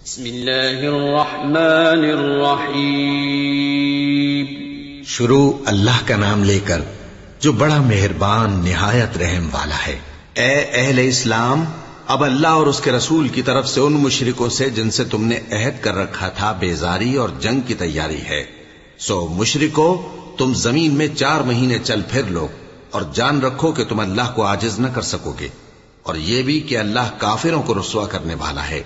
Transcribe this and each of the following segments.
بسم اللہ الرحمن الرحیم۔ شروع اللہ کا نام لے کر جو بڑا مہربان نہایت رحم والا ہے۔ اے اہل اسلام، اب اللہ اور اس کے رسول کی طرف سے ان مشرکوں سے جن سے تم نے عہد کر رکھا تھا بیزاری اور جنگ کی تیاری ہے، سو مشرکو تم زمین میں 4 مہینے چل پھر لو اور جان رکھو کہ تم اللہ کو عاجز نہ کر سکو گے، اور یہ بھی کہ اللہ کافروں کو رسوا کرنے والا ہے۔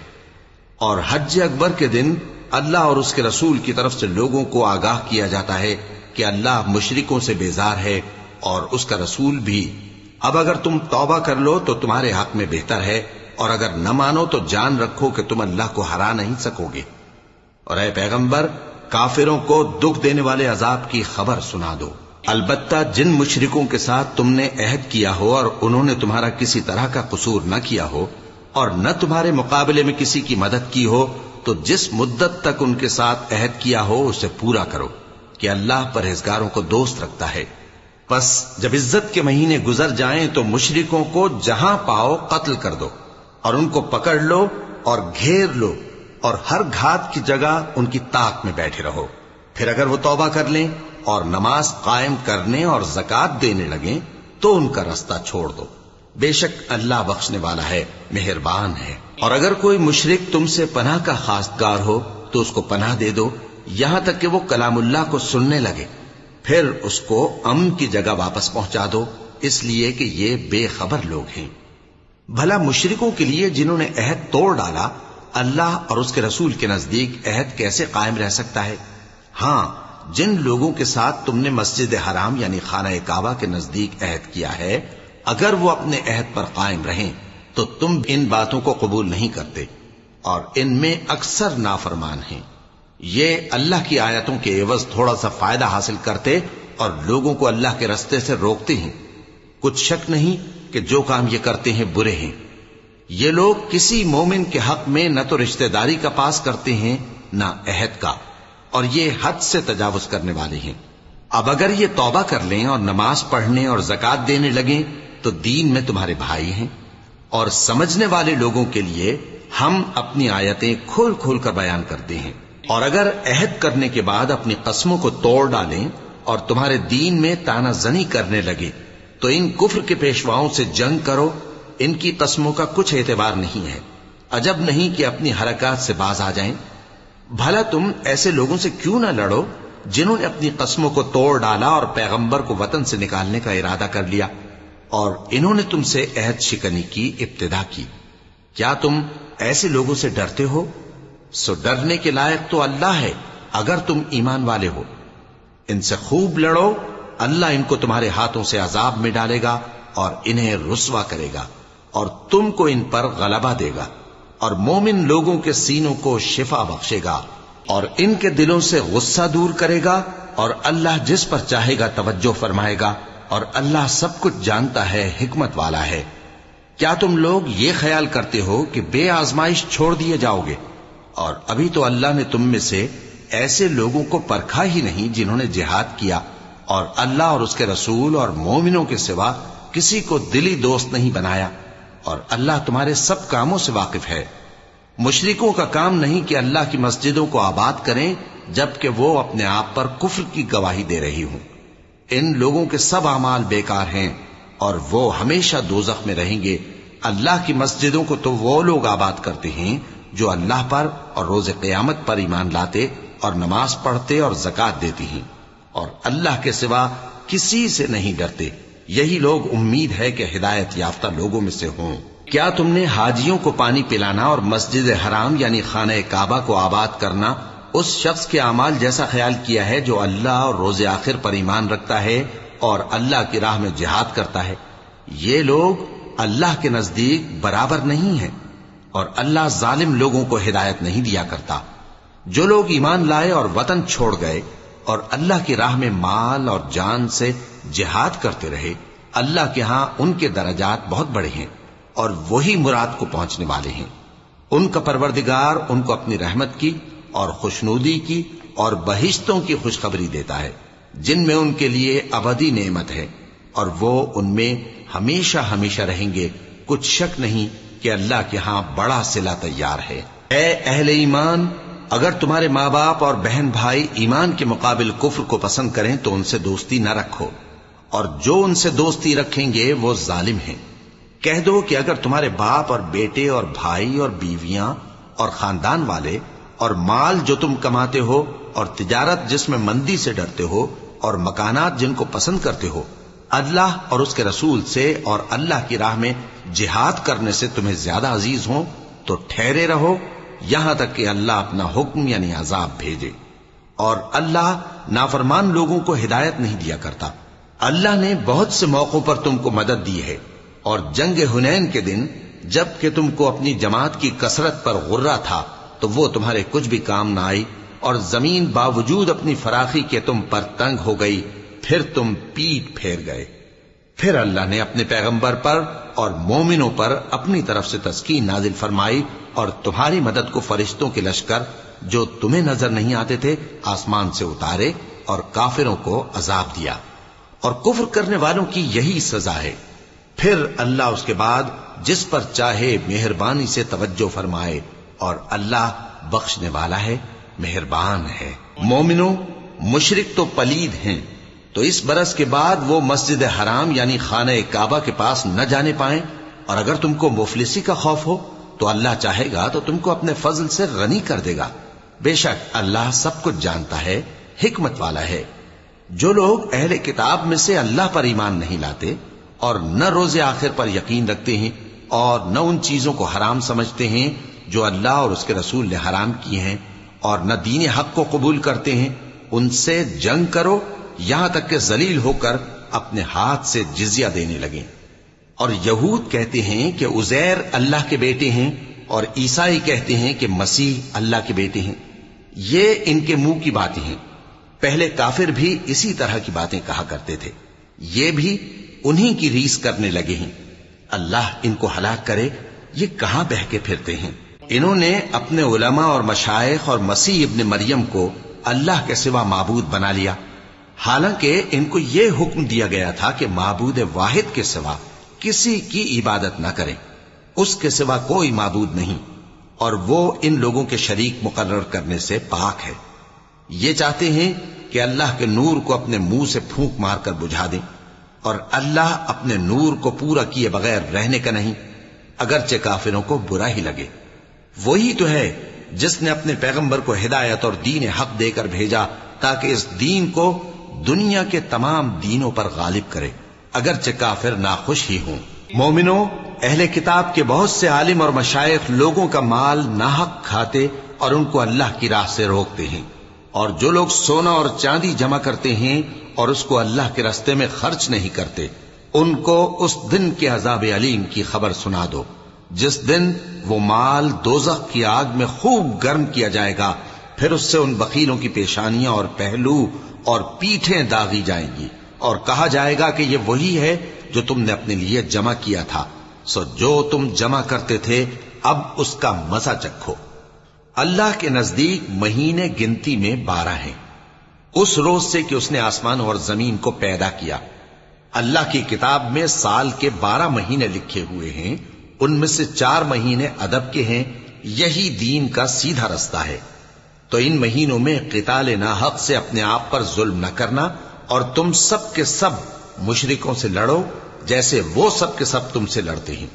اور حج اکبر کے دن اللہ اور اس کے رسول کی طرف سے لوگوں کو آگاہ کیا جاتا ہے کہ اللہ مشرکوں سے بیزار ہے اور اس کا رسول بھی۔ اب اگر تم توبہ کر لو تو تمہارے حق میں بہتر ہے، اور اگر نہ مانو تو جان رکھو کہ تم اللہ کو ہرا نہیں سکو گے۔ اور اے پیغمبر، کافروں کو دکھ دینے والے عذاب کی خبر سنا دو۔ البتہ جن مشرکوں کے ساتھ تم نے عہد کیا ہو اور انہوں نے تمہارا کسی طرح کا قصور نہ کیا ہو اور نہ تمہارے مقابلے میں کسی کی مدد کی ہو، تو جس مدت تک ان کے ساتھ عہد کیا ہو اسے پورا کرو کہ اللہ پرہیزگاروں کو دوست رکھتا ہے۔ پس جب عزت کے مہینے گزر جائیں تو مشرکوں کو جہاں پاؤ قتل کر دو اور ان کو پکڑ لو اور گھیر لو، اور ہر گھات کی جگہ ان کی طاق میں بیٹھے رہو۔ پھر اگر وہ توبہ کر لیں اور نماز قائم کرنے اور زکوٰۃ دینے لگیں تو ان کا رستہ چھوڑ دو، بے شک اللہ بخشنے والا ہے، مہربان ہے۔ اور اگر کوئی مشرک تم سے پناہ کا خواستگار ہو تو اس کو پناہ دے دو یہاں تک کہ وہ کلام اللہ کو سننے لگے، پھر اس کو امن کی جگہ واپس پہنچا دو، اس لیے کہ یہ بے خبر لوگ ہیں۔ بھلا مشرکوں کے لیے جنہوں نے عہد توڑ ڈالا، اللہ اور اس کے رسول کے نزدیک عہد کیسے قائم رہ سکتا ہے؟ ہاں، جن لوگوں کے ساتھ تم نے مسجد حرام یعنی خانہ کعبہ کے نزدیک عہد کیا ہے، اگر وہ اپنے عہد پر قائم رہیں تو تم ان باتوں کو قبول نہیں کرتے، اور ان میں اکثر نافرمان ہیں۔ یہ اللہ کی آیتوں کے عوض تھوڑا سا فائدہ حاصل کرتے اور لوگوں کو اللہ کے رستے سے روکتے ہیں۔ کچھ شک نہیں کہ جو کام یہ کرتے ہیں برے ہیں۔ یہ لوگ کسی مومن کے حق میں نہ تو رشتہ داری کا پاس کرتے ہیں نہ عہد کا، اور یہ حد سے تجاوز کرنے والے ہیں۔ اب اگر یہ توبہ کر لیں اور نماز پڑھنے اور زکوٰۃ دینے لگیں تو دین میں تمہارے بھائی ہیں، اور سمجھنے والے لوگوں کے لیے ہم اپنی آیتیں کھول کھول کر بیان کرتے ہیں۔ اور اگر عہد کرنے کے بعد اپنی قسموں کو توڑ ڈالیں اور تمہارے دین میں تانا زنی کرنے لگے تو ان کفر کے پیشواؤں سے جنگ کرو، ان کی قسموں کا کچھ اعتبار نہیں ہے، عجب نہیں کہ اپنی حرکات سے باز آ جائیں۔ بھلا تم ایسے لوگوں سے کیوں نہ لڑو جنہوں نے اپنی قسموں کو توڑ ڈالا اور پیغمبر کو وطن سے نکالنے کا ارادہ کر لیا، اور انہوں نے تم سے عہد شکنی کی ابتدا کی۔ کیا تم ایسے لوگوں سے ڈرتے ہو؟ سو ڈرنے کے لائق تو اللہ ہے اگر تم ایمان والے ہو۔ ان سے خوب لڑو، اللہ ان کو تمہارے ہاتھوں سے عذاب میں ڈالے گا اور انہیں رسوا کرے گا، اور تم کو ان پر غلبہ دے گا، اور مومن لوگوں کے سینوں کو شفا بخشے گا اور ان کے دلوں سے غصہ دور کرے گا، اور اللہ جس پر چاہے گا توجہ فرمائے گا، اور اللہ سب کچھ جانتا ہے، حکمت والا ہے۔ کیا تم لوگ یہ خیال کرتے ہو کہ بے آزمائش چھوڑ دیے جاؤ گے؟ اور ابھی تو اللہ نے تم میں سے ایسے لوگوں کو پرکھا ہی نہیں جنہوں نے جہاد کیا، اور اللہ اور اس کے رسول اور مومنوں کے سوا کسی کو دلی دوست نہیں بنایا، اور اللہ تمہارے سب کاموں سے واقف ہے۔ مشرکوں کا کام نہیں کہ اللہ کی مسجدوں کو آباد کریں جبکہ وہ اپنے آپ پر کفر کی گواہی دے رہی ہوں۔ ان لوگوں کے سب اعمال بیکار ہیں اور وہ ہمیشہ دوزخ میں رہیں گے۔ اللہ کی مسجدوں کو تو وہ لوگ آباد کرتے ہیں جو اللہ پر اور روز قیامت پر ایمان لاتے اور نماز پڑھتے اور زکوٰۃ دیتی ہیں، اور اللہ کے سوا کسی سے نہیں ڈرتے۔ یہی لوگ امید ہے کہ ہدایت یافتہ لوگوں میں سے ہوں۔ کیا تم نے حاجیوں کو پانی پلانا اور مسجد حرام یعنی خانہ کعبہ کو آباد کرنا اس شخص کے اعمال جیسا خیال کیا ہے جو اللہ اور روز آخر پر ایمان رکھتا ہے اور اللہ کی راہ میں جہاد کرتا ہے؟ یہ لوگ اللہ کے نزدیک برابر نہیں ہیں، اور اللہ ظالم لوگوں کو ہدایت نہیں دیا کرتا۔ جو لوگ ایمان لائے اور وطن چھوڑ گئے اور اللہ کی راہ میں مال اور جان سے جہاد کرتے رہے، اللہ کے ہاں ان کے درجات بہت بڑے ہیں، اور وہی مراد کو پہنچنے والے ہیں۔ ان کا پروردگار ان کو اپنی رحمت کی اور خوشنودی کی اور بہشتوں کی خوشخبری دیتا ہے جن میں ان کے لیے ابدی نعمت ہے، اور وہ ان میں ہمیشہ ہمیشہ رہیں گے۔ کچھ شک نہیں کہ اللہ کے ہاں بڑا صلہ تیار ہے۔ اے اہل ایمان، اگر تمہارے ماں باپ اور بہن بھائی ایمان کے مقابل کفر کو پسند کریں تو ان سے دوستی نہ رکھو، اور جو ان سے دوستی رکھیں گے وہ ظالم ہیں۔ کہہ دو کہ اگر تمہارے باپ اور بیٹے اور بھائی اور بیویاں اور خاندان والے اور مال جو تم کماتے ہو اور تجارت جس میں مندی سے ڈرتے ہو اور مکانات جن کو پسند کرتے ہو اللہ اور اس کے رسول سے اور اللہ کی راہ میں جہاد کرنے سے تمہیں زیادہ عزیز ہوں تو ٹھہرے رہو یہاں تک کہ اللہ اپنا حکم یعنی عذاب بھیجے، اور اللہ نافرمان لوگوں کو ہدایت نہیں دیا کرتا۔ اللہ نے بہت سے موقعوں پر تم کو مدد دی ہے، اور جنگ حنین کے دن جب کہ تم کو اپنی جماعت کی کثرت پر غرہ تھا تو وہ تمہارے کچھ بھی کام نہ آئی، اور زمین باوجود اپنی فراخی کے تم پر تنگ ہو گئی، پھر تم پیٹ پھیر گئے۔ پھر اللہ نے اپنے پیغمبر پر اور مومنوں پر اپنی طرف سے تسکین نازل فرمائی، اور تمہاری مدد کو فرشتوں کے لشکر جو تمہیں نظر نہیں آتے تھے آسمان سے اتارے، اور کافروں کو عذاب دیا، اور کفر کرنے والوں کی یہی سزا ہے۔ پھر اللہ اس کے بعد جس پر چاہے مہربانی سے توجہ فرمائے، اور اللہ بخشنے والا ہے، مہربان ہے۔ مومنوں، مشرک تو پلید ہیں، تو اس برس کے بعد وہ مسجد حرام یعنی خانہ کعبہ کے پاس نہ جانے پائیں، اور اگر تم کو مفلسی کا خوف ہو تو اللہ چاہے گا تو تم کو اپنے فضل سے غنی کر دے گا، بے شک اللہ سب کچھ جانتا ہے، حکمت والا ہے۔ جو لوگ اہل کتاب میں سے اللہ پر ایمان نہیں لاتے اور نہ روز آخر پر یقین رکھتے ہیں اور نہ ان چیزوں کو حرام سمجھتے ہیں جو اللہ اور اس کے رسول نے حرام کیے ہیں، اور نہ دین حق کو قبول کرتے ہیں، ان سے جنگ کرو یہاں تک کہ ذلیل ہو کر اپنے ہاتھ سے جزیہ دینے لگیں۔ اور یہود کہتے ہیں کہ عزیر اللہ کے بیٹے ہیں، اور عیسائی کہتے ہیں کہ مسیح اللہ کے بیٹے ہیں۔ یہ ان کے منہ کی باتیں ہیں، پہلے کافر بھی اسی طرح کی باتیں کہا کرتے تھے، یہ بھی انہی کی ریس کرنے لگے ہیں۔ اللہ ان کو ہلاک کرے، یہ کہاں بہہ کے پھرتے ہیں۔ انہوں نے اپنے علماء اور مشائخ اور مسیح ابن مریم کو اللہ کے سوا معبود بنا لیا، حالانکہ ان کو یہ حکم دیا گیا تھا کہ معبود واحد کے سوا کسی کی عبادت نہ کریں، اس کے سوا کوئی معبود نہیں، اور وہ ان لوگوں کے شریک مقرر کرنے سے پاک ہے۔ یہ چاہتے ہیں کہ اللہ کے نور کو اپنے منہ سے پھونک مار کر بجھا دیں، اور اللہ اپنے نور کو پورا کیے بغیر رہنے کا نہیں، اگرچہ کافروں کو برا ہی لگے۔ وہی تو ہے جس نے اپنے پیغمبر کو ہدایت اور دین حق دے کر بھیجا تاکہ اس دین کو دنیا کے تمام دینوں پر غالب کرے، اگرچہ کافر ناخوش ہی ہوں۔ مومنوں، اہل کتاب کے بہت سے عالم اور مشائخ لوگوں کا مال ناحق کھاتے اور ان کو اللہ کی راہ سے روکتے ہیں، اور جو لوگ سونا اور چاندی جمع کرتے ہیں اور اس کو اللہ کے راستے میں خرچ نہیں کرتے، ان کو اس دن کے عذاب علیم کی خبر سنا دو، جس دن وہ مال دوزخ کی آگ میں خوب گرم کیا جائے گا، پھر اس سے ان بخیلوں کی پیشانیاں اور پہلو اور پیٹھیں داغی جائیں گی، اور کہا جائے گا کہ یہ وہی ہے جو تم نے اپنے لیے جمع کیا تھا، سو جو تم جمع کرتے تھے اب اس کا مزہ چکھو۔ اللہ کے نزدیک مہینے گنتی میں 12 ہیں، اس روز سے کہ اس نے آسمان اور زمین کو پیدا کیا۔ اللہ کی کتاب میں سال کے 12 مہینے لکھے ہوئے ہیں، ان میں سے 4 مہینے ادب کے ہیں، یہی دین کا سیدھا رستہ ہے۔ تو ان مہینوں میں قتال ناحق سے اپنے آپ پر ظلم نہ کرنا، اور تم سب کے سب مشرکوں سے لڑو جیسے وہ سب کے سب تم سے لڑتے ہیں،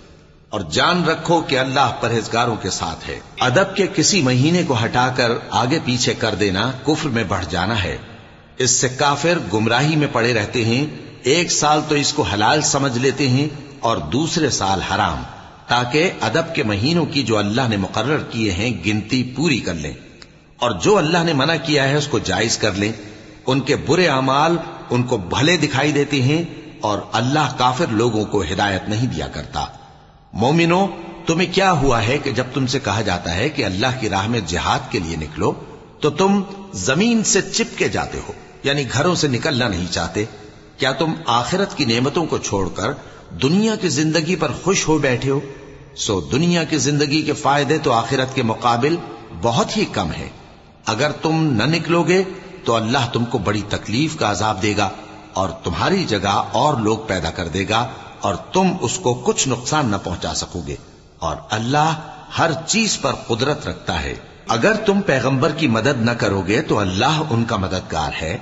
اور جان رکھو کہ اللہ پرہیزگاروں کے ساتھ ہے۔ ادب کے کسی مہینے کو ہٹا کر آگے پیچھے کر دینا کفر میں بڑھ جانا ہے، اس سے کافر گمراہی میں پڑے رہتے ہیں، ایک سال تو اس کو حلال سمجھ لیتے ہیں اور دوسرے سال حرام، تاکہ ادب کے مہینوں کی جو اللہ نے مقرر کیے ہیں گنتی پوری کر لیں، اور جو اللہ نے منع کیا ہے اس کو جائز کر لیں۔ ان کے برے اعمال ان کو بھلے دکھائی دیتے ہیں، اور اللہ کافر لوگوں کو ہدایت نہیں دیا کرتا۔ مومنوں، تمہیں کیا ہوا ہے کہ جب تم سے کہا جاتا ہے کہ اللہ کی راہ میں جہاد کے لیے نکلو تو تم زمین سے چپکے جاتے ہو، یعنی گھروں سے نکلنا نہیں چاہتے؟ کیا تم آخرت کی نعمتوں کو چھوڑ کر دنیا کی زندگی پر خوش ہو بیٹھے ہو؟ سو دنیا کی زندگی کے فائدے تو آخرت کے مقابل بہت ہی کم ہے۔ اگر تم نہ نکلو گے تو اللہ تم کو بڑی تکلیف کا عذاب دے گا، اور تمہاری جگہ اور لوگ پیدا کر دے گا، اور تم اس کو کچھ نقصان نہ پہنچا سکو گے۔ اور اللہ ہر چیز پر قدرت رکھتا ہے۔ اگر تم پیغمبر کی مدد نہ کرو گے تو اللہ ان کا مددگار ہے۔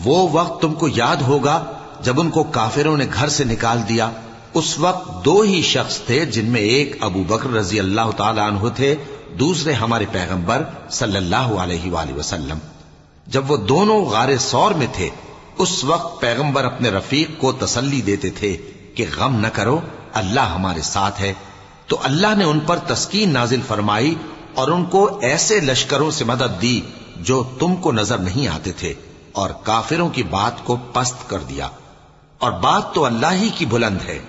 وہ وقت تم کو یاد ہوگا جب ان کو کافروں نے گھر سے نکال دیا۔ اس وقت دو ہی شخص تھے، جن میں ایک ابو بکر رضی اللہ تعالی عنہ تھے، دوسرے ہمارے پیغمبر صلی اللہ علیہ وآلہ وسلم۔ جب وہ دونوں غار ثور میں تھے، اس وقت پیغمبر اپنے رفیق کو تسلی دیتے تھے کہ غم نہ کرو، اللہ ہمارے ساتھ ہے۔ تو اللہ نے ان پر تسکین نازل فرمائی اور ان کو ایسے لشکروں سے مدد دی جو تم کو نظر نہیں آتے تھے، اور کافروں کی بات کو پست کر دیا۔ اور بات تو اللہ ہی کی بلند ہے،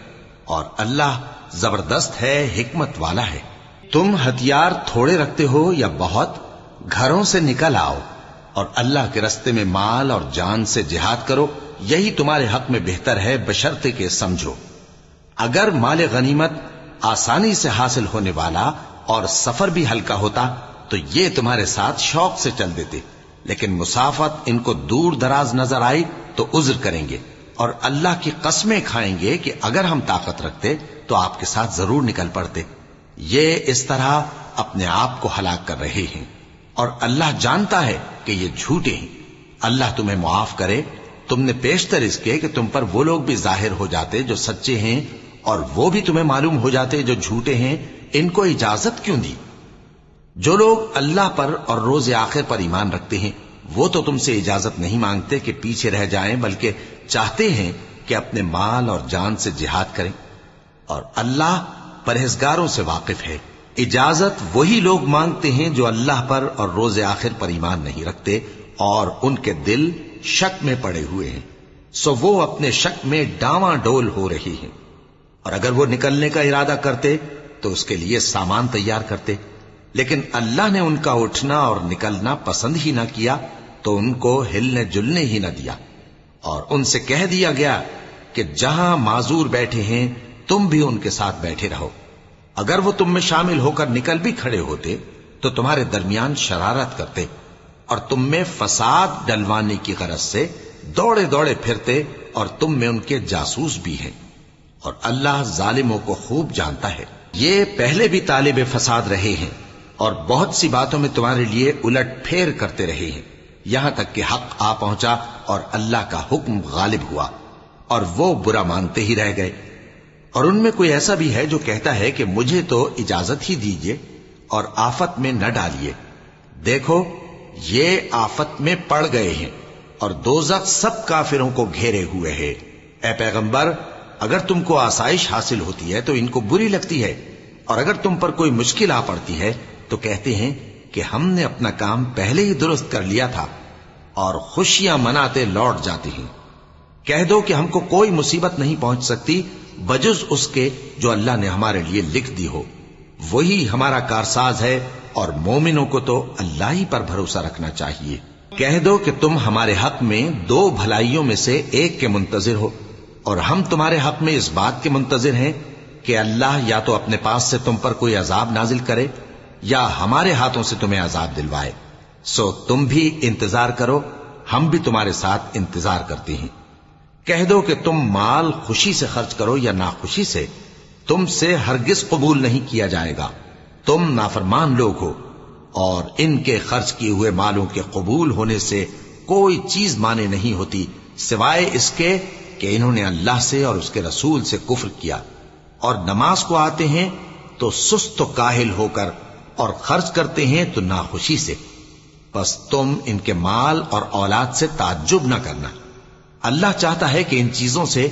اور اللہ زبردست ہے، حکمت والا ہے۔ تم ہتھیار تھوڑے رکھتے ہو یا بہت، گھروں سے نکل آؤ اور اللہ کے رستے میں مال اور جان سے جہاد کرو، یہی تمہارے حق میں بہتر ہے، بشرطے کہ سمجھو۔ اگر مال غنیمت آسانی سے حاصل ہونے والا اور سفر بھی ہلکا ہوتا تو یہ تمہارے ساتھ شوق سے چل دیتے، لیکن مسافت ان کو دور دراز نظر آئی تو عذر کریں گے، اور اللہ کی قسمیں کھائیں گے کہ اگر ہم طاقت رکھتے تو آپ کے ساتھ ضرور نکل پڑتے۔ یہ اس طرح اپنے آپ کو ہلاک کر رہے ہیں، اور اللہ جانتا ہے کہ یہ جھوٹے ہیں۔ اللہ تمہیں معاف کرے۔ تم نے پیشتر اس کے کہ تم پر وہ لوگ بھی ظاہر ہو جاتے جو سچے ہیں، اور وہ بھی تمہیں معلوم ہو جاتے جو جھوٹے ہیں۔ ان کو اجازت کیوں دی؟ جو لوگ اللہ پر اور روز آخر پر ایمان رکھتے ہیں وہ تو تم سے اجازت نہیں مانگتے کہ پیچھے رہ جائیں، بلکہ چاہتے ہیں کہ اپنے مال اور جان سے جہاد کریں، اور اللہ پرہیزگاروں سے واقف ہے۔ اجازت وہی لوگ مانگتے ہیں جو اللہ پر اور روز آخر پر ایمان نہیں رکھتے اور ان کے دل شک میں پڑے ہوئے ہیں، سو وہ اپنے شک میں ڈاواں ڈول ہو رہی ہیں۔ اور اگر وہ نکلنے کا ارادہ کرتے تو اس کے لیے سامان تیار کرتے، لیکن اللہ نے ان کا اٹھنا اور نکلنا پسند ہی نہ کیا تو ان کو ہلنے جلنے ہی نہ دیا، اور ان سے کہہ دیا گیا کہ جہاں معذور بیٹھے ہیں تم بھی ان کے ساتھ بیٹھے رہو۔ اگر وہ تم میں شامل ہو کر نکل بھی کھڑے ہوتے تو تمہارے درمیان شرارت کرتے اور تم میں فساد ڈلوانے کی غرض سے دوڑے دوڑے پھرتے، اور تم میں ان کے جاسوس بھی ہیں، اور اللہ ظالموں کو خوب جانتا ہے۔ یہ پہلے بھی طالب فساد رہے ہیں اور بہت سی باتوں میں تمہارے لیے الٹ پھیر کرتے رہے ہیں، یہاں تک کہ حق آ پہنچا اور اللہ کا حکم غالب ہوا، اور وہ برا مانتے ہی رہ گئے۔ اور ان میں کوئی ایسا بھی ہے جو کہتا ہے کہ مجھے تو اجازت ہی دیجئے اور آفت میں نہ ڈالیے۔ دیکھو یہ آفت میں پڑ گئے ہیں، اور دوزخ سب کافروں کو گھیرے ہوئے ہے۔ اے پیغمبر، اگر تم کو آسائش حاصل ہوتی ہے تو ان کو بری لگتی ہے، اور اگر تم پر کوئی مشکل آ پڑتی ہے تو کہتے ہیں کہ ہم نے اپنا کام پہلے ہی درست کر لیا تھا، اور خوشیاں مناتے لوٹ جاتے ہیں۔ کہہ دو کہ ہم کو کوئی مصیبت نہیں پہنچ سکتی بجز اس کے جو اللہ نے ہمارے لیے لکھ دی ہو، وہی ہمارا کارساز ہے، اور مومنوں کو تو اللہ ہی پر بھروسہ رکھنا چاہیے۔ کہہ دو کہ تم ہمارے حق میں دو بھلائیوں میں سے ایک کے منتظر ہو، اور ہم تمہارے حق میں اس بات کے منتظر ہیں کہ اللہ یا تو اپنے پاس سے تم پر کوئی عذاب نازل کرے یا ہمارے ہاتھوں سے تمہیں عذاب دلوائے، سو تم بھی انتظار کرو، ہم بھی تمہارے ساتھ انتظار کرتے ہیں۔ کہہ دو کہ تم مال خوشی سے خرچ کرو یا ناخوشی سے، تم سے ہرگز قبول نہیں کیا جائے گا، تم نافرمان لوگ ہو، اور ان کے خرچ کیے ہوئے مالوں کے قبول ہونے سے کوئی چیز مانے نہیں ہوتی سوائے اس کے کہ انہوں نے اللہ سے اور اس کے رسول سے کفر کیا، اور نماز کو آتے ہیں تو سست و کاہل ہو کر، اور خرچ کرتے ہیں تو ناخوشی سے۔ بس تم ان کے مال اور اولاد سے تعجب نہ کرنا، اللہ چاہتا ہے کہ ان چیزوں سے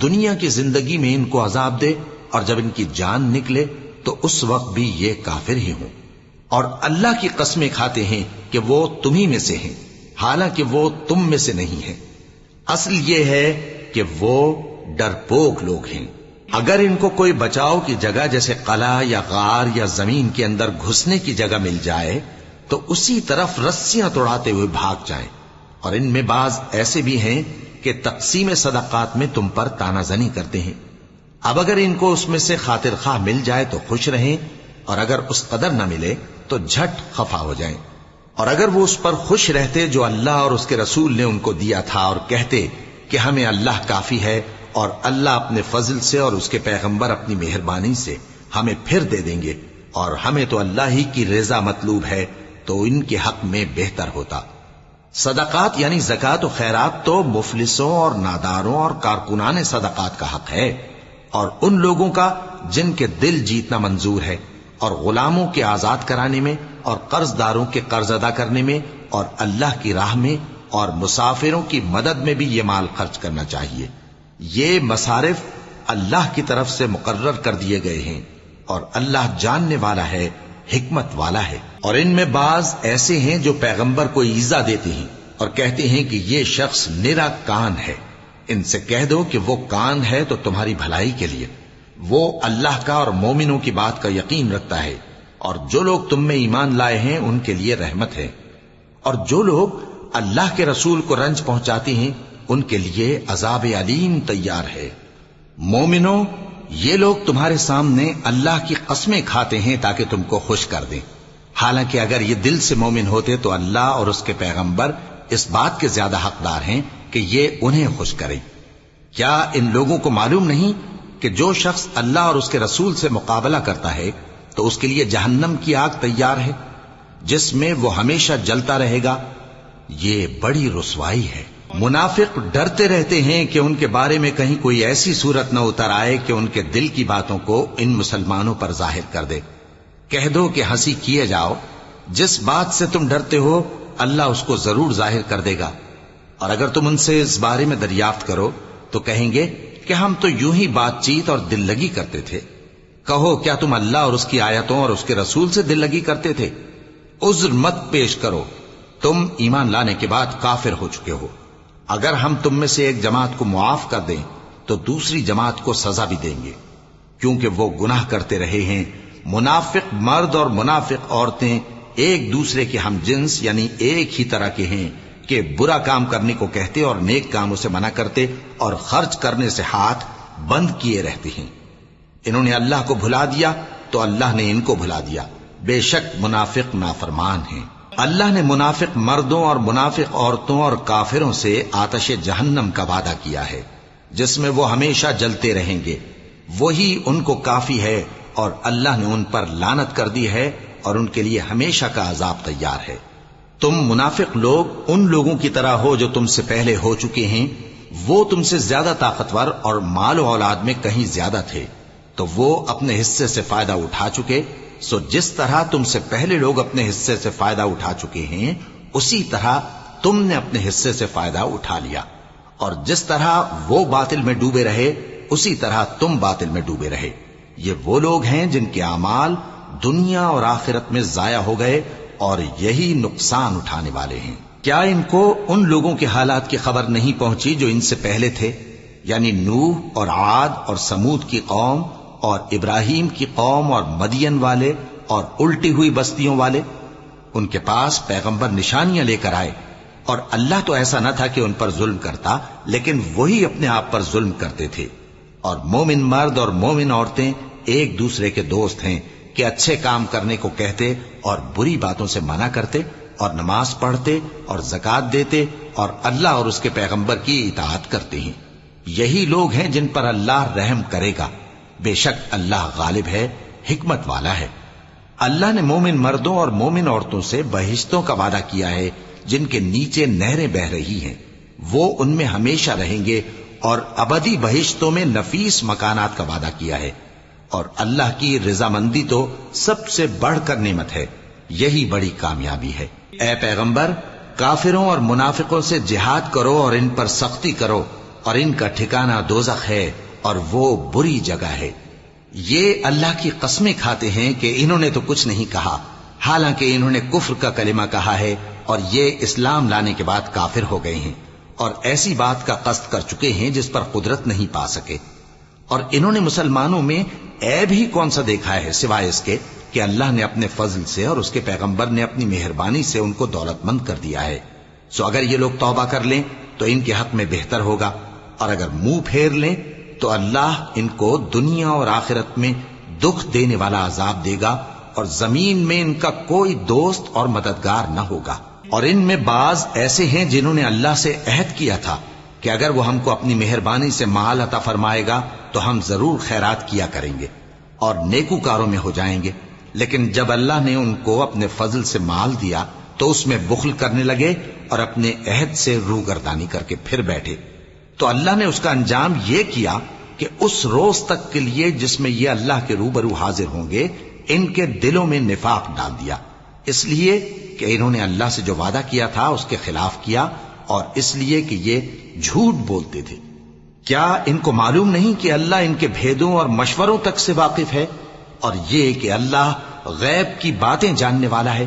دنیا کی زندگی میں ان کو عذاب دے، اور جب ان کی جان نکلے تو اس وقت بھی یہ کافر ہی ہوں، اور اللہ کی قسمیں کھاتے ہیں کہ وہ تمہیں میں سے ہیں، حالانکہ وہ تم میں سے نہیں ہیں۔ اصل یہ ہے کہ وہ ڈرپوک لوگ ہیں۔ اگر ان کو کوئی بچاؤ کی جگہ جیسے قلعہ یا غار یا زمین کے اندر گھسنے کی جگہ مل جائے تو اسی طرف رسیاں توڑاتے ہوئے بھاگ جائیں، اور ان میں بعض ایسے بھی ہیں کہ تقسیم صدقات میں تم پر تانا زنی کرتے ہیں۔ اب اگر ان کو اس میں سے خاطر خواہ مل جائے تو خوش رہیں، اور اگر اس قدر نہ ملے تو جھٹ خفا ہو جائیں۔ اور اگر وہ اس پر خوش رہتے جو اللہ اور اس کے رسول نے ان کو دیا تھا، اور کہتے کہ ہمیں اللہ کافی ہے، اور اللہ اپنے فضل سے اور اس کے پیغمبر اپنی مہربانی سے ہمیں پھر دے دیں گے، اور ہمیں تو اللہ ہی کی رضا مطلوب ہے، تو ان کے حق میں بہتر ہوتا۔ صدقات یعنی زکوٰۃ و خیرات تو مفلسوں اور ناداروں اور کارکنان صدقات کا حق ہے، اور ان لوگوں کا جن کے دل جیتنا منظور ہے، اور غلاموں کے آزاد کرانے میں، اور قرض داروں کے قرض ادا کرنے میں، اور اللہ کی راہ میں، اور مسافروں کی مدد میں بھی یہ مال خرچ کرنا چاہیے۔ یہ مصارف اللہ کی طرف سے مقرر کر دیے گئے ہیں، اور اللہ جاننے والا ہے، حکمت والا ہے۔ اور ان میں بعض ایسے ہیں جو پیغمبر کو ایذا دیتے ہیں اور کہتے ہیں کہ یہ شخص نرا کان ہے۔ ان سے کہہ دو کہ وہ کان ہے تو تمہاری بھلائی کے لیے، وہ اللہ کا اور مومنوں کی بات کا یقین رکھتا ہے، اور جو لوگ تم میں ایمان لائے ہیں ان کے لیے رحمت ہے، اور جو لوگ اللہ کے رسول کو رنج پہنچاتے ہیں ان کے لیے عذاب علیم تیار ہے۔ مومنوں، یہ لوگ تمہارے سامنے اللہ کی قسمیں کھاتے ہیں تاکہ تم کو خوش کر دیں، حالانکہ اگر یہ دل سے مومن ہوتے تو اللہ اور اس کے پیغمبر اس بات کے زیادہ حقدار ہیں کہ یہ انہیں خوش کریں۔ کیا ان لوگوں کو معلوم نہیں کہ جو شخص اللہ اور اس کے رسول سے مقابلہ کرتا ہے تو اس کے لیے جہنم کی آگ تیار ہے جس میں وہ ہمیشہ جلتا رہے گا؟ یہ بڑی رسوائی ہے۔ منافق ڈرتے رہتے ہیں کہ ان کے بارے میں کہیں کوئی ایسی صورت نہ اتر آئے کہ ان کے دل کی باتوں کو ان مسلمانوں پر ظاہر کر دے۔ کہہ دو کہ ہنسی کیے جاؤ، جس بات سے تم ڈرتے ہو اللہ اس کو ضرور ظاہر کر دے گا، اور اگر تم ان سے اس بارے میں دریافت کرو تو کہیں گے کہ ہم تو یوں ہی بات چیت اور دل لگی کرتے تھے۔ کہو کیا تم اللہ اور اس کی آیتوں اور اس کے رسول سے دل لگی کرتے تھے؟ عذر مت پیش کرو، تم ایمان لانے کے بعد کافر ہو چکے ہو۔ اگر ہم تم میں سے ایک جماعت کو معاف کر دیں تو دوسری جماعت کو سزا بھی دیں گے، کیونکہ وہ گناہ کرتے رہے ہیں۔ منافق مرد اور منافق عورتیں ایک دوسرے کے ہم جنس یعنی ایک ہی طرح کے ہیں کہ برا کام کرنے کو کہتے اور نیک کاموں سے منع کرتے اور خرچ کرنے سے ہاتھ بند کیے رہتے ہیں۔ انہوں نے اللہ کو بھلا دیا تو اللہ نے ان کو بھلا دیا، بے شک منافق نافرمان ہیں۔ اللہ نے منافق مردوں اور منافق عورتوں اور کافروں سے آتش جہنم کا وعدہ کیا ہے جس میں وہ ہمیشہ جلتے رہیں گے، وہی ان کو کافی ہے، اور اللہ نے ان پر لعنت کر دی ہے اور ان کے لیے ہمیشہ کا عذاب تیار ہے۔ تم منافق لوگ ان لوگوں کی طرح ہو جو تم سے پہلے ہو چکے ہیں، وہ تم سے زیادہ طاقتور اور مال و اولاد میں کہیں زیادہ تھے، تو وہ اپنے حصے سے فائدہ اٹھا چکے، سو جس طرح تم سے پہلے لوگ اپنے حصے سے فائدہ اٹھا چکے ہیں اسی طرح تم نے اپنے حصے سے فائدہ اٹھا لیا، اور جس طرح وہ باطل میں ڈوبے رہے اسی طرح تم باطل میں ڈوبے رہے۔ یہ وہ لوگ ہیں جن کے اعمال دنیا اور آخرت میں ضائع ہو گئے اور یہی نقصان اٹھانے والے ہیں۔ کیا ان کو ان لوگوں کے حالات کی خبر نہیں پہنچی جو ان سے پہلے تھے، یعنی نوح اور عاد اور سمود کی قوم اور ابراہیم کی قوم اور مدین والے اور الٹی ہوئی بستیوں والے؟ ان کے پاس پیغمبر نشانیاں لے کر آئے، اور اللہ تو ایسا نہ تھا کہ ان پر ظلم کرتا، لیکن وہی اپنے آپ پر ظلم کرتے تھے۔ اور مومن مرد اور مومن عورتیں ایک دوسرے کے دوست ہیں کہ اچھے کام کرنے کو کہتے اور بری باتوں سے منع کرتے، اور نماز پڑھتے اور زکوٰۃ دیتے اور اللہ اور اس کے پیغمبر کی اطاعت کرتے ہیں۔ یہی لوگ ہیں جن پر اللہ رحم کرے گا، بے شک اللہ غالب ہے، حکمت والا ہے۔ اللہ نے مومن مردوں اور مومن عورتوں سے بہشتوں کا وعدہ کیا ہے جن کے نیچے نہریں بہ رہی ہیں، وہ ان میں ہمیشہ رہیں گے، اور ابدی بہشتوں میں نفیس مکانات کا وعدہ کیا ہے۔ اور اللہ کی رضامندی تو سب سے بڑھ کر نعمت ہے، یہی بڑی کامیابی ہے۔ اے پیغمبر، کافروں اور منافقوں سے جہاد کرو اور ان پر سختی کرو، اور ان کا ٹھکانہ دوزخ ہے اور وہ بری جگہ ہے۔ یہ اللہ کی قسمیں کھاتے ہیں کہ انہوں نے تو کچھ نہیں کہا، حالانکہ انہوں نے کفر کا کلمہ کہا ہے اور یہ اسلام لانے کے بعد کافر ہو گئے ہیں، اور ایسی بات کا قصد کر چکے ہیں جس پر قدرت نہیں پا سکے۔ اور انہوں نے مسلمانوں میں عیب ہی کون سا دیکھا ہے سوائے اس کے کہ اللہ نے اپنے فضل سے اور اس کے پیغمبر نے اپنی مہربانی سے ان کو دولت مند کر دیا ہے۔ سو اگر یہ لوگ توبہ کر لیں تو ان کے حق میں بہتر ہوگا، اور اگر منہ پھیر لیں تو اللہ ان کو دنیا اور آخرت میں دکھ دینے والا عذاب دے گا، اور زمین میں ان کا کوئی دوست اور مددگار نہ ہوگا۔ اور ان میں بعض ایسے ہیں جنہوں نے اللہ سے عہد کیا تھا کہ اگر وہ ہم کو اپنی مہربانی سے مال عطا فرمائے گا تو ہم ضرور خیرات کیا کریں گے، اور نیکوکاروں میں ہو جائیں گے۔ لیکن جب اللہ نے ان کو اپنے فضل سے مال دیا تو اس میں بخل کرنے لگے اور اپنے عہد سے روگردانی کر کے پھر بیٹھے، تو اللہ نے اس کا انجام یہ کیا کہ اس روز تک کے لیے جس میں یہ اللہ کے روبرو حاضر ہوں گے ان کے دلوں میں نفاق ڈال دیا، اس لیے کہ انہوں نے اللہ سے جو وعدہ کیا تھا اس کے خلاف کیا، اور اس لیے کہ یہ جھوٹ بولتے تھے۔ کیا ان کو معلوم نہیں کہ اللہ ان کے بھیدوں اور مشوروں تک سے واقف ہے، اور یہ کہ اللہ غیب کی باتیں جاننے والا ہے؟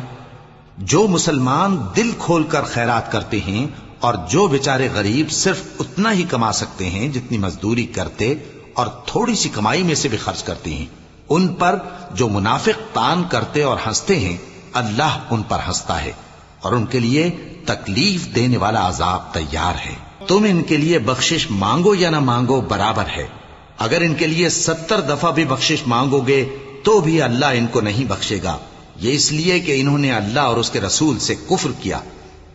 جو مسلمان دل کھول کر خیرات کرتے ہیں اور جو بیچارے غریب صرف اتنا ہی کما سکتے ہیں جتنی مزدوری کرتے اور تھوڑی سی کمائی میں سے بھی خرچ کرتے ہیں، ان پر جو منافق تان کرتے اور ہنستے ہیں اللہ ان پر ہنستا ہے، اور ان کے لیے تکلیف دینے والا عذاب تیار ہے۔ تم ان کے لیے بخشش مانگو یا نہ مانگو برابر ہے، اگر ان کے لیے 70 دفعہ بھی بخشش مانگو گے تو بھی اللہ ان کو نہیں بخشے گا، یہ اس لیے کہ انہوں نے اللہ اور اس کے رسول سے کفر کیا،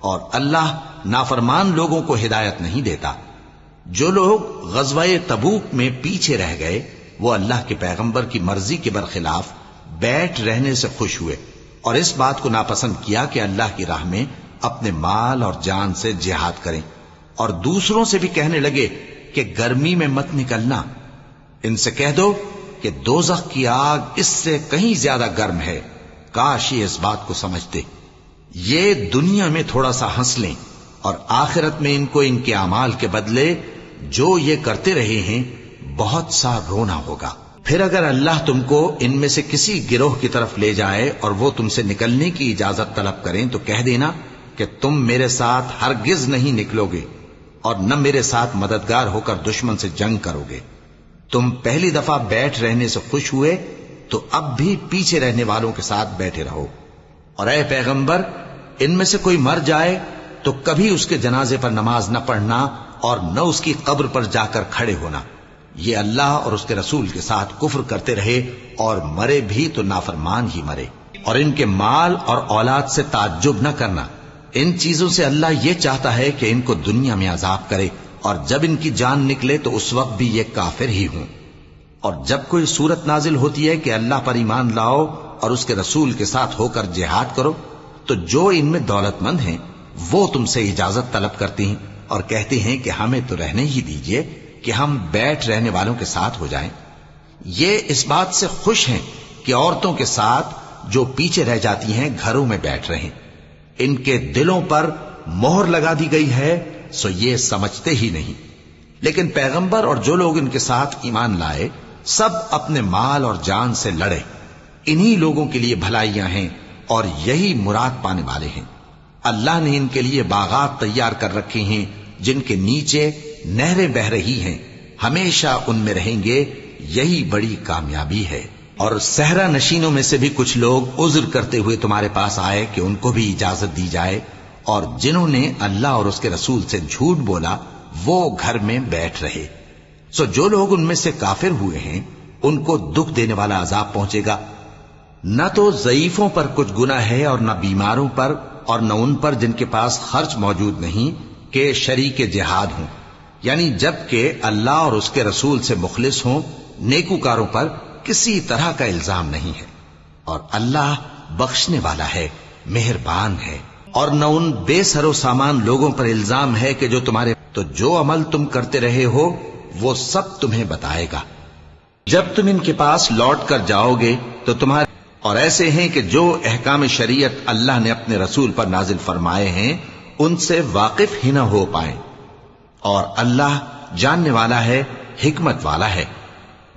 اور اللہ نافرمان لوگوں کو ہدایت نہیں دیتا۔ جو لوگ غزوہ تبوک میں پیچھے رہ گئے وہ اللہ کے پیغمبر کی مرضی کے برخلاف بیٹھ رہنے سے خوش ہوئے، اور اس بات کو ناپسند کیا کہ اللہ کی راہ میں اپنے مال اور جان سے جہاد کریں، اور دوسروں سے بھی کہنے لگے کہ گرمی میں مت نکلنا، ان سے کہہ دو کہ دوزخ کی آگ اس سے کہیں زیادہ گرم ہے، کاش یہ اس بات کو سمجھتے۔ یہ دنیا میں تھوڑا سا ہنس لیں اور آخرت میں ان کو ان کے اعمال کے بدلے جو یہ کرتے رہے ہیں بہت سا رونا ہوگا۔ پھر اگر اللہ تم کو ان میں سے کسی گروہ کی طرف لے جائے اور وہ تم سے نکلنے کی اجازت طلب کریں تو کہہ دینا کہ تم میرے ساتھ ہرگز نہیں نکلو گے اور نہ میرے ساتھ مددگار ہو کر دشمن سے جنگ کرو گے۔ تم پہلی دفعہ بیٹھ رہنے سے خوش ہوئے تو اب بھی پیچھے رہنے والوں کے ساتھ بیٹھے رہو، اور اے پیغمبر ان میں سے کوئی مر جائے تو کبھی اس کے جنازے پر نماز نہ پڑھنا اور نہ اس کی قبر پر جا کر کھڑے ہونا، یہ اللہ اور اس کے رسول کے ساتھ کفر کرتے رہے اور مرے بھی تو نافرمان ہی مرے۔ اور ان کے مال اور اولاد سے تعجب نہ کرنا، ان چیزوں سے اللہ یہ چاہتا ہے کہ ان کو دنیا میں عذاب کرے، اور جب ان کی جان نکلے تو اس وقت بھی یہ کافر ہی ہوں۔ اور جب کوئی صورت نازل ہوتی ہے کہ اللہ پر ایمان لاؤ اور اس کے رسول کے ساتھ ہو کر جہاد کرو، تو جو ان میں دولت مند ہیں وہ تم سے اجازت طلب کرتے ہیں اور کہتے ہیں کہ ہمیں تو رہنے ہی دیجئے کہ ہم بیٹھ رہنے والوں کے ساتھ ہو جائیں۔ یہ اس بات سے خوش ہیں کہ عورتوں کے ساتھ جو پیچھے رہ جاتی ہیں گھروں میں بیٹھ رہیں، ان کے دلوں پر مہر لگا دی گئی ہے سو یہ سمجھتے ہی نہیں۔ لیکن پیغمبر اور جو لوگ ان کے ساتھ ایمان لائے سب اپنے مال اور جان سے لڑے، انہی لوگوں کے لیے بھلائیاں ہیں اور یہی مراد پانے والے ہیں۔ اللہ نے ان کے لیے باغات تیار کر رکھے ہیں جن کے نیچے نہریں بہ رہی ہیں، ہمیشہ ان میں رہیں گے، یہی بڑی کامیابی ہے۔ اور صحرا نشینوں میں سے بھی کچھ لوگ عذر کرتے ہوئے تمہارے پاس آئے کہ ان کو بھی اجازت دی جائے، اور جنہوں نے اللہ اور اس کے رسول سے جھوٹ بولا وہ گھر میں بیٹھ رہے۔ سو جو لوگ ان میں سے کافر ہوئے ہیں ان کو دکھ دینے والا عذاب پہنچے گا، نہ تو ضعیفوں پر کچھ گناہ ہے اور نہ بیماروں پر اور نہ ان پر جن کے پاس خرچ موجود نہیں کہ شریک جہاد ہوں، یعنی جب کہ اللہ اور اس کے رسول سے مخلص ہوں، نیکوکاروں پر کسی طرح کا الزام نہیں ہے، اور اللہ بخشنے والا ہے، مہربان ہے۔ اور نہ ان بے سر و سامان لوگوں پر الزام ہے کہ جو تمہارے تو جو عمل تم کرتے رہے ہو وہ سب تمہیں بتائے گا جب تم ان کے پاس لوٹ کر جاؤ گے تو تمہارے اور ایسے ہیں کہ جو احکام شریعت اللہ نے اپنے رسول پر نازل فرمائے ہیں ان سے واقف ہی نہ ہو پائیں، اور اللہ جاننے والا ہے، حکمت والا ہے۔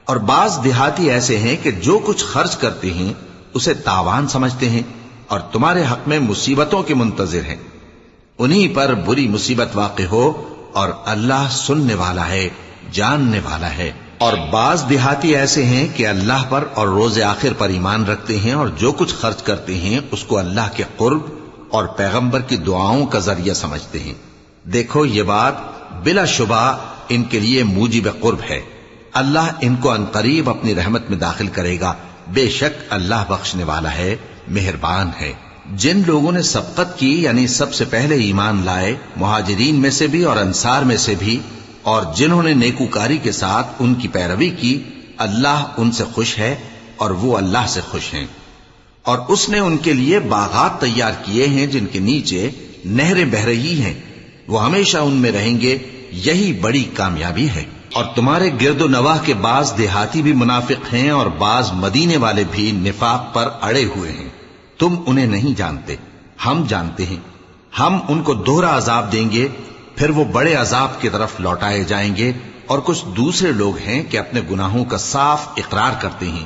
اور بعض دیہاتی ایسے ہیں کہ جو کچھ خرچ کرتے ہیں اسے تاوان سمجھتے ہیں اور تمہارے حق میں مصیبتوں کے منتظر ہیں، انہی پر بری مصیبت واقع ہو، اور اللہ سننے والا ہے، جاننے والا ہے۔ اور بعض دیہاتی ایسے ہیں کہ اللہ پر اور روز آخر پر ایمان رکھتے ہیں اور جو کچھ خرچ کرتے ہیں اس کو اللہ کے قرب اور پیغمبر کی دعاؤں کا ذریعہ سمجھتے ہیں۔ دیکھو یہ بات بلا شبہ ان کے لیے موجب قرب ہے، اللہ ان کو عنقریب اپنی رحمت میں داخل کرے گا، بے شک اللہ بخشنے والا ہے، مہربان ہے۔ جن لوگوں نے سبقت کی یعنی سب سے پہلے ایمان لائے، مہاجرین میں سے بھی اور انصار میں سے بھی، اور جنہوں نے نیکوکاری کے ساتھ ان کی پیروی کی، اللہ ان سے خوش ہے اور وہ اللہ سے خوش ہیں، اور اس نے ان کے لیے باغات تیار کیے ہیں جن کے نیچے نہریں بہ رہی ہیں، وہ ہمیشہ ان میں رہیں گے، یہی بڑی کامیابی ہے۔ اور تمہارے گرد و نواح کے بعض دیہاتی بھی منافق ہیں اور بعض مدینے والے بھی نفاق پر اڑے ہوئے ہیں، تم انہیں نہیں جانتے، ہم جانتے ہیں۔ ہم ان کو دوہرا عذاب دیں گے، پھر وہ بڑے عذاب کی طرف لوٹائے جائیں گے۔ اور کچھ دوسرے لوگ ہیں کہ اپنے گناہوں کا صاف اقرار کرتے ہیں،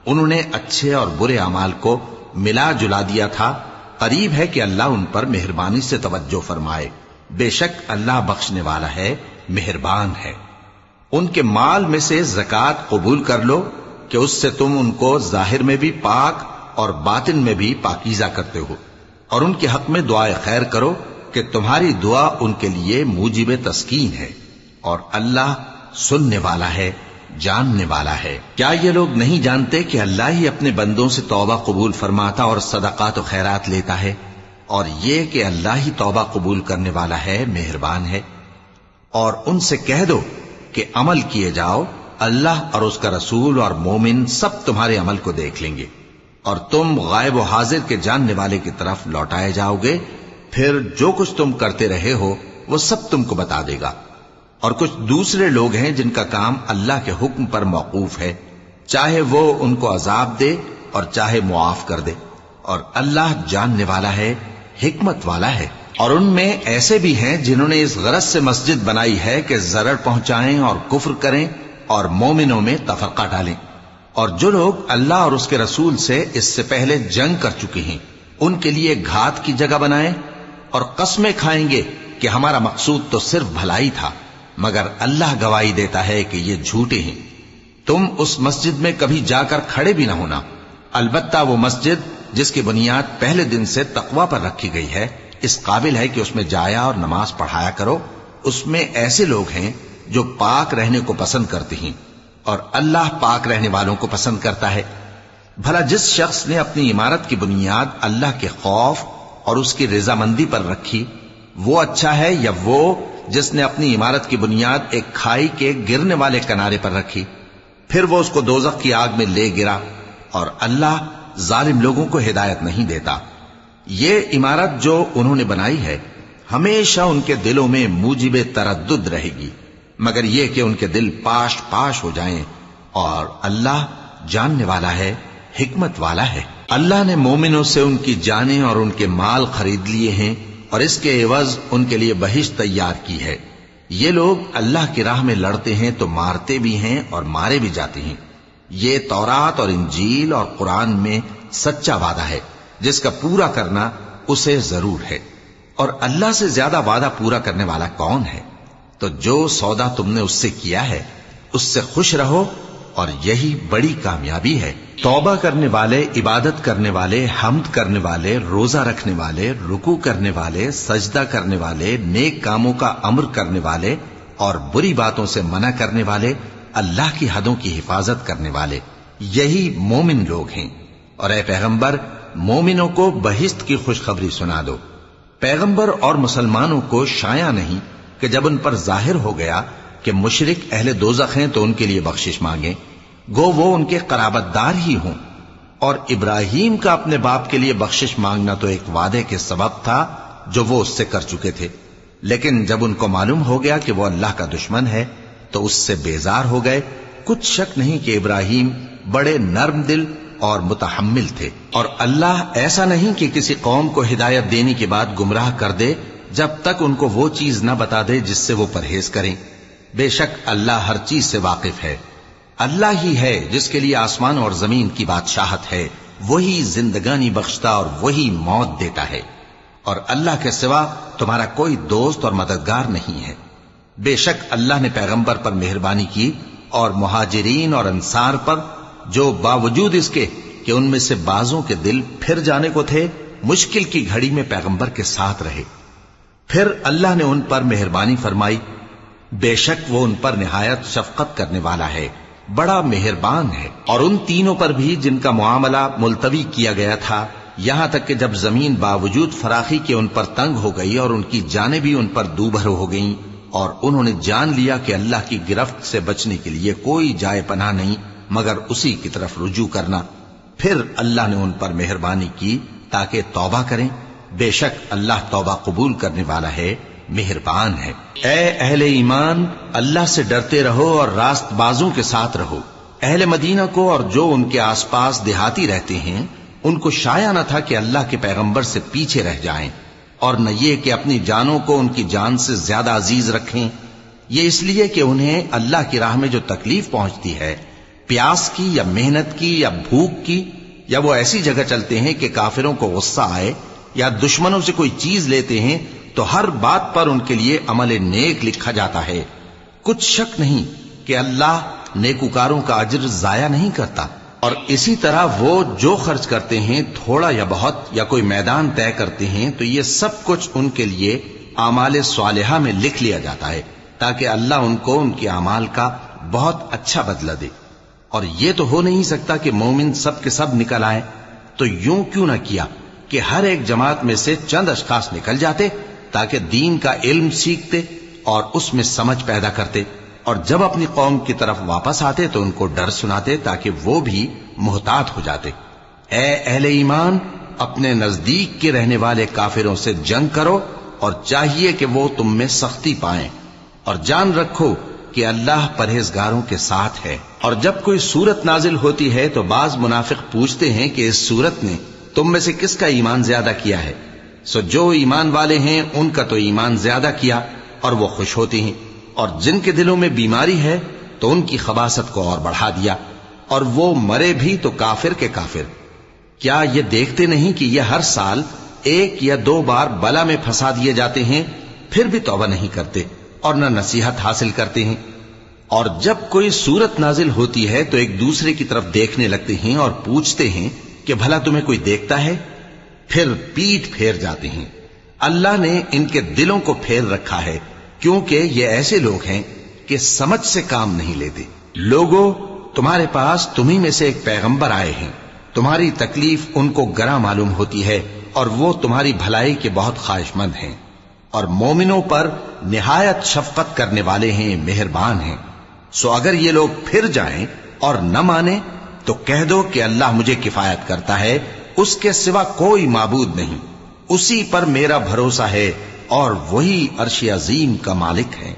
انہوں نے اچھے اور برے اعمال کو ملا جلا دیا تھا، قریب ہے کہ اللہ ان پر مہربانی سے توجہ فرمائے، بے شک اللہ بخشنے والا ہے، مہربان ہے۔ ان کے مال میں سے زکوٰۃ قبول کر لو کہ اس سے تم ان کو ظاہر میں بھی پاک اور باطن میں بھی پاکیزہ کرتے ہو، اور ان کے حق میں دعائے خیر کرو کہ تمہاری دعا ان کے لیے موجب تسکین ہے، اور اللہ سننے والا ہے، جاننے والا ہے۔ کیا یہ لوگ نہیں جانتے کہ اللہ ہی اپنے بندوں سے توبہ قبول فرماتا اور صدقات و خیرات لیتا ہے، اور یہ کہ اللہ ہی توبہ قبول کرنے والا ہے، مہربان ہے۔ اور ان سے کہہ دو کہ عمل کیے جاؤ، اللہ اور اس کا رسول اور مومن سب تمہارے عمل کو دیکھ لیں گے، اور تم غائب و حاضر کے جاننے والے کی طرف لوٹائے جاؤ گے، پھر جو کچھ تم کرتے رہے ہو وہ سب تم کو بتا دے گا۔ اور کچھ دوسرے لوگ ہیں جن کا کام اللہ کے حکم پر موقوف ہے، چاہے وہ ان کو عذاب دے اور چاہے معاف کر دے، اور اللہ جاننے والا ہے، حکمت والا ہے۔ اور ان میں ایسے بھی ہیں جنہوں نے اس غرض سے مسجد بنائی ہے کہ ضرر پہنچائیں اور کفر کریں اور مومنوں میں تفرقہ ڈالیں، اور جو لوگ اللہ اور اس کے رسول سے اس سے پہلے جنگ کر چکے ہیں ان کے لیے گھات کی جگہ بنائیں، اور قسمیں کھائیں گے کہ ہمارا مقصود تو صرف بھلائی تھا، مگر اللہ گواہی دیتا ہے کہ یہ جھوٹے ہیں۔ تم اس مسجد میں کبھی جا کر کھڑے بھی نہ ہونا، البتہ وہ مسجد جس کی بنیاد پہلے دن سے تقوی پر رکھی گئی ہے اس قابل ہے کہ اس میں جایا اور نماز پڑھایا کرو۔ اس میں ایسے لوگ ہیں جو پاک رہنے کو پسند کرتے ہیں، اور اللہ پاک رہنے والوں کو پسند کرتا ہے۔ بھلا جس شخص نے اپنی عمارت کی بنیاد اللہ کے خوف اور اس کی رضامندی پر رکھی، وہ اچھا ہے یا وہ جس نے اپنی عمارت کی بنیاد ایک کھائی کے گرنے والے کنارے پر رکھی، پھر وہ اس کو دوزخ کی آگ میں لے گرا، اور اللہ ظالم لوگوں کو ہدایت نہیں دیتا۔ یہ عمارت جو انہوں نے بنائی ہے ہمیشہ ان کے دلوں میں موجب تردد رہے گی، مگر یہ کہ ان کے دل پاش پاش ہو جائیں، اور اللہ جاننے والا ہے، حکمت والا ہے۔ اللہ نے مومنوں سے ان کی جانیں اور ان کے مال خرید لیے ہیں، اور اس کے عوض ان کے لیے بہشت تیار کی ہے۔ یہ لوگ اللہ کی راہ میں لڑتے ہیں تو مارتے بھی ہیں اور مارے بھی جاتے ہیں۔ یہ تورات اور انجیل اور قرآن میں سچا وعدہ ہے جس کا پورا کرنا اسے ضرور ہے، اور اللہ سے زیادہ وعدہ پورا کرنے والا کون ہے؟ تو جو سودا تم نے اس سے کیا ہے اس سے خوش رہو، اور یہی بڑی کامیابی ہے۔ توبہ کرنے والے، عبادت کرنے والے، حمد کرنے والے، روزہ رکھنے والے، رکوع کرنے والے، سجدہ کرنے والے، نیک کاموں کا امر کرنے والے اور بری باتوں سے منع کرنے والے، اللہ کی حدوں کی حفاظت کرنے والے، یہی مومن لوگ ہیں۔ اور اے پیغمبر، مومنوں کو بہشت کی خوشخبری سنا دو۔ پیغمبر اور مسلمانوں کو شایع نہیں کہ جب ان پر ظاہر ہو گیا کہ مشرک اہل دوزخ ہیں تو ان کے لیے بخشش مانگیں، گو وہ ان کے قرابت دار ہی ہوں۔ اور ابراہیم کا اپنے باپ کے لیے بخشش مانگنا تو ایک وعدے کے سبب تھا جو وہ اس سے کر چکے تھے، لیکن جب ان کو معلوم ہو گیا کہ وہ اللہ کا دشمن ہے تو اس سے بیزار ہو گئے۔ کچھ شک نہیں کہ ابراہیم بڑے نرم دل اور متحمل تھے، اور اللہ ایسا نہیں کہ کسی قوم کو ہدایت دینے کے بعد گمراہ کر دے جب تک ان کو وہ چیز نہ بتا دے جس سے وہ پرہیز کریں۔ بے شک اللہ ہر چیز سے واقف ہے۔ اللہ ہی ہے جس کے لیے آسمان اور زمین کی بادشاہت ہے، وہی زندگانی بخشتا اور وہی موت دیتا ہے، اور اللہ کے سوا تمہارا کوئی دوست اور مددگار نہیں ہے۔ بے شک اللہ نے پیغمبر پر مہربانی کی اور مہاجرین اور انصار پر، جو باوجود اس کے کہ ان میں سے بعضوں کے دل پھر جانے کو تھے، مشکل کی گھڑی میں پیغمبر کے ساتھ رہے۔ پھر اللہ نے ان پر مہربانی فرمائی، بے شک وہ ان پر نہایت شفقت کرنے والا ہے، بڑا مہربان ہے۔ اور ان تینوں پر بھی جن کا معاملہ ملتوی کیا گیا تھا، یہاں تک کہ جب زمین باوجود فراخی کے ان پر تنگ ہو گئی اور ان کی جانیں بھی ان پر دوبھر ہو گئیں، اور انہوں نے جان لیا کہ اللہ کی گرفت سے بچنے کے لیے کوئی جائے پناہ نہیں، مگر اسی کی طرف رجوع کرنا۔ پھر اللہ نے ان پر مہربانی کی تاکہ توبہ کریں، بے شک اللہ توبہ قبول کرنے والا ہے، مہربان ہے۔ اے اہل ایمان، اللہ سے ڈرتے رہو اور راست بازوں کے ساتھ رہو۔ اہل مدینہ کو اور جو ان کے آس پاس دیہاتی رہتے ہیں ان کو شایع نہ تھا کہ اللہ کے پیغمبر سے پیچھے رہ جائیں، اور نہ یہ کہ اپنی جانوں کو ان کی جان سے زیادہ عزیز رکھیں۔ یہ اس لیے کہ انہیں اللہ کی راہ میں جو تکلیف پہنچتی ہے، پیاس کی یا محنت کی یا بھوک کی، یا وہ ایسی جگہ چلتے ہیں کہ کافروں کو غصہ آئے یا دشمنوں سے کوئی چیز لیتے ہیں، تو ہر بات پر ان کے لیے عمل نیک لکھا جاتا ہے۔ کچھ شک نہیں کہ اللہ نیکوکاروں کا اجر ضائع نہیں کرتا۔ اور اسی طرح وہ جو خرچ کرتے ہیں، تھوڑا یا بہت، یا کوئی میدان طے کرتے ہیں، تو یہ سب کچھ ان کے لیے اعمال صالحہ میں لکھ لیا جاتا ہے، تاکہ اللہ ان کو ان کے اعمال کا بہت اچھا بدلہ دے۔ اور یہ تو ہو نہیں سکتا کہ مومن سب کے سب نکل آئیں، تو یوں کیوں نہ کیا کہ ہر ایک جماعت میں سے چند اشخاص نکل جاتے تاکہ دین کا علم سیکھتے اور اس میں سمجھ پیدا کرتے، اور جب اپنی قوم کی طرف واپس آتے تو ان کو ڈر سناتے تاکہ وہ بھی محتاط ہو جاتے۔ اے اہل ایمان، اپنے نزدیک کے رہنے والے کافروں سے جنگ کرو، اور چاہیے کہ وہ تم میں سختی پائیں، اور جان رکھو کہ اللہ پرہیزگاروں کے ساتھ ہے۔ اور جب کوئی سورت نازل ہوتی ہے تو بعض منافق پوچھتے ہیں کہ اس سورت نے تم میں سے کس کا ایمان زیادہ کیا ہے؟ سو جو ایمان والے ہیں ان کا تو ایمان زیادہ کیا، اور وہ خوش ہوتے ہیں، اور جن کے دلوں میں بیماری ہے تو ان کی خباثت کو اور بڑھا دیا، اور وہ مرے بھی تو کافر کے کافر۔ کیا یہ دیکھتے نہیں کہ یہ ہر سال 1 یا 2 بار بلا میں پھنسا دیے جاتے ہیں، پھر بھی توبہ نہیں کرتے اور نہ نصیحت حاصل کرتے ہیں؟ اور جب کوئی سورت نازل ہوتی ہے تو ایک دوسرے کی طرف دیکھنے لگتے ہیں اور پوچھتے ہیں کہ بھلا تمہیں کوئی دیکھتا ہے؟ پھر پیٹھ پھیر جاتے ہیں۔ اللہ نے ان کے دلوں کو پھیر رکھا ہے، کیونکہ یہ ایسے لوگ ہیں کہ سمجھ سے کام نہیں لیتے۔ لوگو، تمہارے پاس تمہیں میں سے ایک پیغمبر آئے ہیں، تمہاری تکلیف ان کو گراں معلوم ہوتی ہے، اور وہ تمہاری بھلائی کے بہت خواہش مند ہیں، اور مومنوں پر نہایت شفقت کرنے والے ہیں، مہربان ہیں۔ سو اگر یہ لوگ پھر جائیں اور نہ مانیں تو کہہ دو کہ اللہ مجھے کفایت کرتا ہے، اس کے سوا کوئی معبود نہیں، اسی پر میرا بھروسہ ہے، اور وہی عرش عظیم کا مالک ہے۔